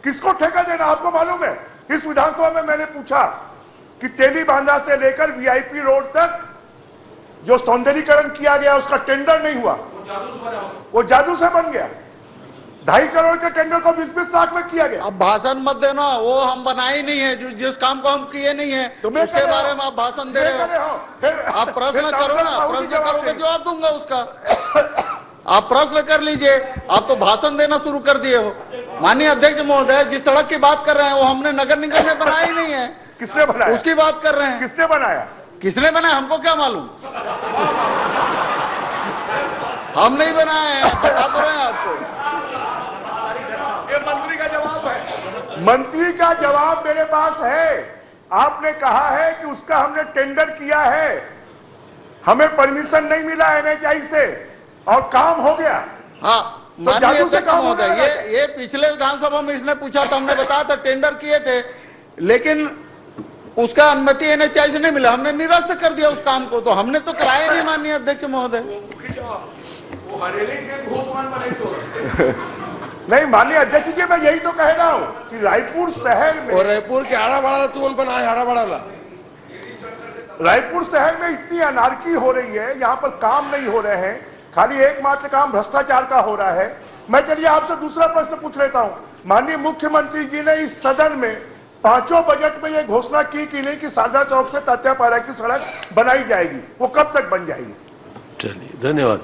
किसको ठेका देना? आपको मालूम है, इस विधानसभा में मैंने पूछा कि तेली बांधा से लेकर वीआईपी रोड तक जो सौंदर्यीकरण किया गया उसका टेंडर नहीं हुआ, वो जादू से बन गया। 2.5 करोड़ के टेंडर को 20-20 लाख में किया गया। अब भाषण मत देना, वो हम बनाए ही नहीं है, जिस काम को हम किए नहीं है उसके बारे में आप भाषण दे रहे हो। आप प्रश्न करो ना, प्रश्न करोगे जवाब दूंगा उसका। आप प्रश्न कर लीजिए, आप तो भाषण देना शुरू कर दिए हो। माननीय अध्यक्ष महोदय, जिस सड़क की बात कर रहे हैं वो हमने नगर निगम में बनाया ही नहीं है। किसने बनाया? उसकी बात कर रहे हैं। किसने बनाया? किसने बनाया हमको क्या मालूम, हम नहीं बनाए हैं, बता तो रहे हैं आपको। ये मंत्री का जवाब है। मंत्री का जवाब मेरे पास है। आपने कहा है कि उसका हमने टेंडर किया है, हमें परमिशन नहीं मिला एनएचआई से और काम हो गया। हाँ, माननीय अध्यक्ष महोदय, ये पिछले विधानसभा में इसने पूछा था, हमने बताया था टेंडर किए थे, लेकिन उसका अनुमति एनएचआई से नहीं मिला, हमने निरस्त कर दिया उस काम को, तो हमने तो कराया नहीं। माननीय अध्यक्ष महोदय, नहीं माननीय अध्यक्ष जी, मैं यही तो कह रहा हूं कि रायपुर शहर में, और रायपुर के आड़ा तुल बनाए, रायपुर शहर में इतनी अनार्की हो रही है, यहां पर काम नहीं हो रहे हैं, खाली एकमात्र काम भ्रष्टाचार का हो रहा है। मैं चलिए आपसे दूसरा प्रश्न पूछ लेता हूं। माननीय मुख्यमंत्री जी ने इस सदन में 5 बजट में यह घोषणा की कि नहीं कि शारदा चौक से तात्यापारा की सड़क बनाई जाएगी, वो कब तक बन जाएगी? चलिए, धन्यवाद।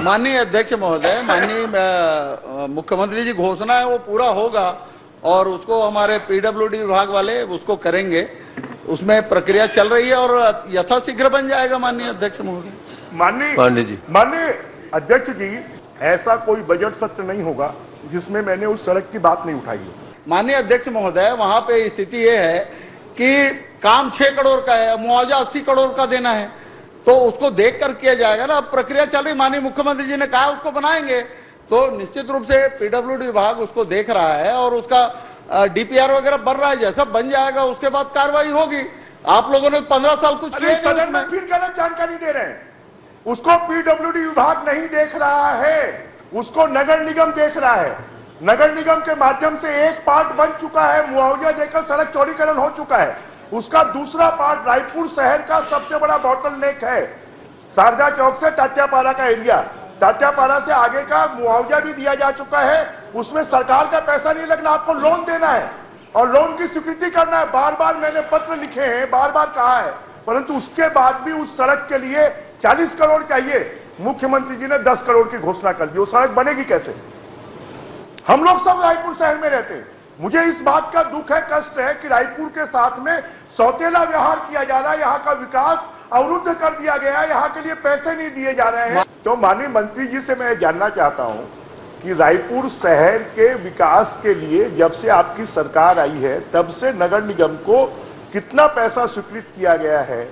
माननीय अध्यक्ष महोदय, माननीय मुख्यमंत्री जी घोषणा है वो पूरा होगा और उसको हमारे पीडब्ल्यूडी विभाग वाले उसको करेंगे, उसमें प्रक्रिया चल रही है और यथाशीघ्र बन जाएगा। माननीय अध्यक्ष महोदय, माननीय अध्यक्ष जी, ऐसा कोई बजट सत्र नहीं होगा जिसमें मैंने उस सड़क की बात नहीं उठाई है। माननीय अध्यक्ष महोदय, वहां पे स्थिति ये है कि काम 6 करोड़ का है, मुआवजा 80 करोड़ का देना है, तो उसको देख कर किया जाएगा ना। अब प्रक्रिया चल रही, माननीय मुख्यमंत्री जी ने कहा उसको बनाएंगे, तो निश्चित रूप से पीडब्ल्यूडी विभाग उसको देख रहा है और उसका डीपीआर वगैरह बन रहा है, जैसा बन जाएगा उसके बाद कार्रवाई होगी। आप लोगों ने 15 साल कुछ किया नहीं। सदन में फिर गलत जानकारी दे रहे हैं। उसको पीडब्ल्यूडी विभाग नहीं देख रहा है, उसको नगर निगम देख रहा है। नगर निगम के माध्यम से एक पार्ट बन चुका है, मुआवजा देकर सड़क चौड़ीकरण हो चुका है। उसका दूसरा पार्ट रायपुर शहर का सबसे बड़ा बॉटलनेक है, शारदा चौक से तात्यापारा का एरिया। तात्यापारा से आगे का मुआवजा भी दिया जा चुका है, उसमें सरकार का पैसा नहीं लगना, आपको लोन देना है और लोन की स्वीकृति करना है। बार बार मैंने पत्र लिखे हैं, बार बार कहा है, परंतु उसके बाद भी उस सड़क के लिए 40 करोड़ चाहिए। मुख्यमंत्री जी ने 10 करोड़ की घोषणा कर दी। वो सड़क बनेगी कैसे? हम लोग सब रायपुर शहर में रहते हैं। मुझे इस बात का दुख है, कष्ट है कि रायपुर के साथ में सौतेला व्यवहार किया जा रहा है, यहाँ का विकास अवरुद्ध कर दिया गया है, यहाँ के लिए पैसे नहीं दिए जा रहे हैं। तो माननीय मंत्री जी से मैं जानना चाहता हूं कि रायपुर शहर के विकास के लिए जब से आपकी सरकार आई है तब से नगर निगम को कितना पैसा स्वीकृत किया गया है,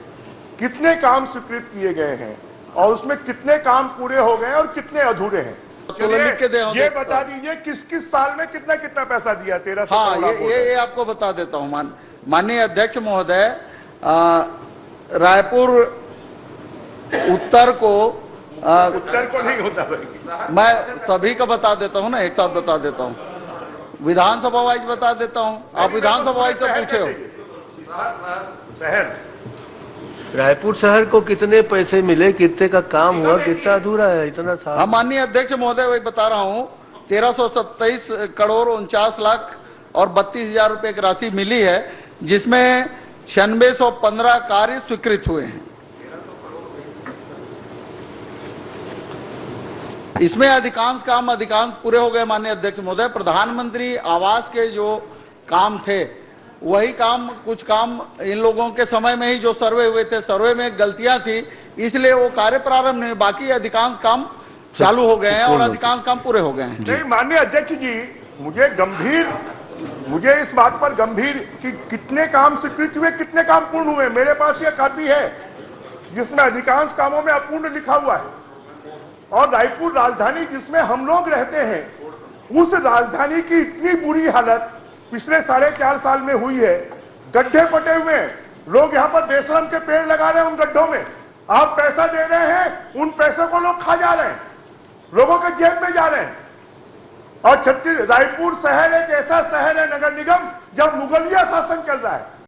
कितने काम स्वीकृत किए गए हैं और उसमें कितने काम पूरे हो गए और कितने अधूरे हैं? ये बता दीजिए किस किस साल में कितना कितना पैसा दिया? 1300। हाँ, ये आपको बता देता हूं। माननीय अध्यक्ष महोदय, रायपुर उत्तर को नहीं होता भाई, मैं सभी का बता देता हूं ना, एक साथ बता देता हूं, विधानसभा वाइज बता देता हूं। आप विधानसभा वाइज से पूछे हो। शहर रायपुर शहर को कितने पैसे मिले, कितने का काम हुआ, कितना अधूरा है, इतना साल? हाँ, माननीय अध्यक्ष महोदय, वही बता रहा हूं, 1327 करोड़ 49 लाख और 32,000 रुपए की राशि मिली है, जिसमें 9615 कार्य स्वीकृत हुए हैं। इसमें अधिकांश पूरे हो गए। माननीय अध्यक्ष महोदय, प्रधानमंत्री आवास के जो काम थे वही काम, कुछ काम इन लोगों के समय में ही जो सर्वे हुए थे, सर्वे में गलतियां थी, इसलिए वो कार्य प्रारंभ नहीं, बाकी अधिकांश काम चालू हो गए हैं और अधिकांश काम पूरे हो गए हैं। नहीं माननीय अध्यक्ष जी, मुझे इस बात पर गंभीर कि कितने काम स्वीकृत हुए, कितने काम पूर्ण हुए। मेरे पास यह कॉपी है जिसमें अधिकांश कामों में अपूर्ण लिखा हुआ है और रायपुर राजधानी जिसमें हम लोग रहते हैं, उस राजधानी की इतनी बुरी हालत पिछले 4.5 साल में हुई है। गड्ढे पटे हुए हैं, लोग यहां पर बेशरम के पेड़ लगा रहे हैं उन गड्ढों में। आप पैसा दे रहे हैं, उन पैसों को लोग खा जा रहे हैं, लोगों के जेब में जा रहे हैं। और रायपुर शहर एक ऐसा शहर है नगर निगम जब मुगलिया शासन चल रहा है।